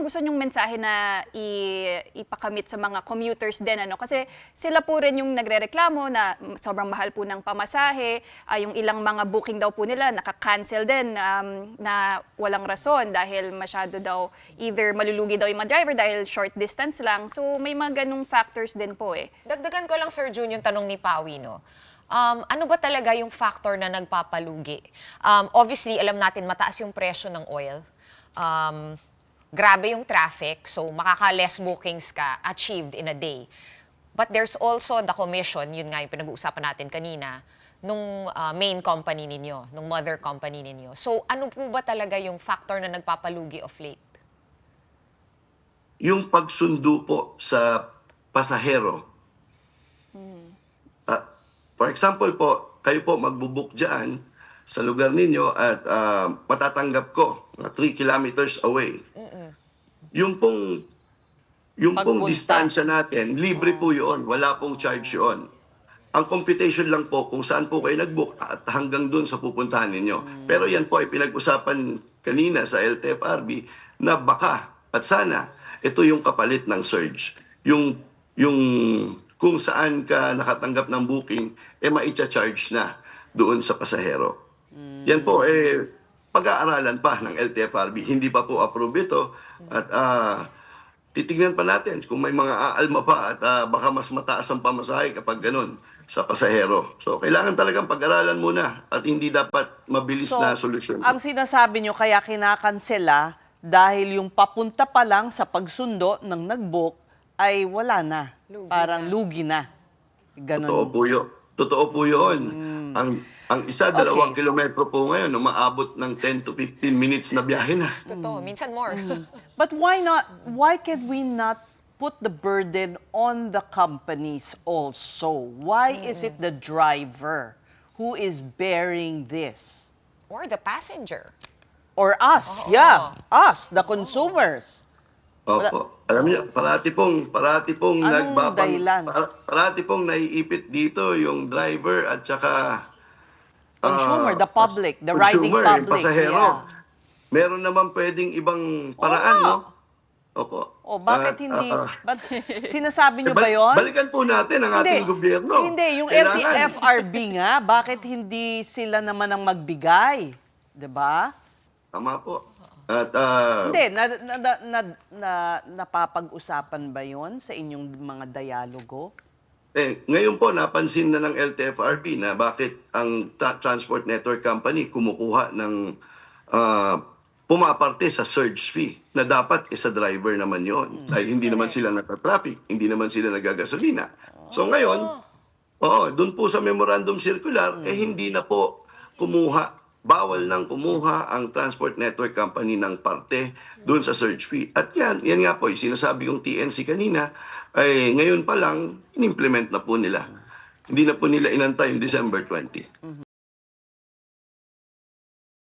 yung gusto nyong mensahe na ipakamit sa mga commuters din, ano? Kasi sila po rin yung nagrereklamo na sobrang mahal po ng pamasahe, yung ilang mga booking daw po nila naka-cancel din na walang rason dahil masyado daw either malulugi daw yung mga driver dahil short distance lang. So may mga ganung factors din po eh. Dagdagan ko lang, Sir Jun, yung tanong ni Pawi, no? Ano ba talaga yung factor na nagpapalugi? Obviously, alam natin mataas yung presyo ng oil. Grabe yung traffic, so makaka-less bookings ka achieved in a day. But there's also the commission, yun nga yung pinag-uusapan natin kanina, nung main company ninyo, nung mother company ninyo. So ano po ba talaga yung factor na nagpapalugi of late? Yung pagsundo po sa pasahero. For example po, kayo po magbubook dyan sa lugar ninyo at matatanggap ko 3 kilometers away. Yung pong distansya natin, libre po yun. Wala pong charge yun. Ang computation lang po kung saan po kayo nag-book at hanggang dun sa pupuntahan ninyo. Pero yan po ay pinag-usapan kanina sa LTFRB na baka at sana ito yung kapalit ng surge. Yung kung saan ka nakatanggap ng booking, maicha-charge na doon sa pasahero. Yan po, pag-aaralan pa ng LTFRB. Hindi pa po approve ito. At titignan pa natin kung may mga aalma pa at baka mas mataas ang pamasahe kapag ganun sa pasahero. So, kailangan talagang pag-aralan muna at hindi dapat mabilis na solusyon. Ang sinasabi nyo kaya kinakansela dahil yung papunta pa lang sa pagsundo ng nag-book ay wala na. Parang lugi na. Ganun. Totoo po yun. Ang isa, 2 kilometro po ngayon, umaabot ng 10 to 15 minutes na biyahe na. Totoo, minsan more. But why can we not put the burden on the companies also? Why is it the driver who is bearing this? Or the passenger. Or us, us, the consumers. Opo. Alam niyo, parati pong Anong dahilan? parati pong naiipit dito yung driver at saka Consumer, the public, the riding public. Yung pasahero. Meron naman pwedeng ibang paraan, no? Opo. Bakit hindi? Sinasabi nyo ba yun? Balikan po natin ang ating gobyerno. Hindi, yung LTFRB nga, bakit hindi sila naman ang magbigay? Diba? Tama po. At, Hindi, napapag-usapan ba yon sa inyong mga dialogo? ngayon po, napansin na ng LTFRB na bakit ang Transport Network Company kumukuha ng pumaparte sa surge fee na dapat sa driver naman yon. Dahil hindi naman sila nagka-traffic, hindi naman sila nagagasolina. So ngayon, doon po sa memorandum circular, hindi na po bawal nang kumuha ang Transport Network Company ng parte doon sa surge fee. At yan nga po, sinasabi kong TNC kanina, ay ngayon pa lang, in-implement na po nila. Hindi na po nila inantay yung December 20.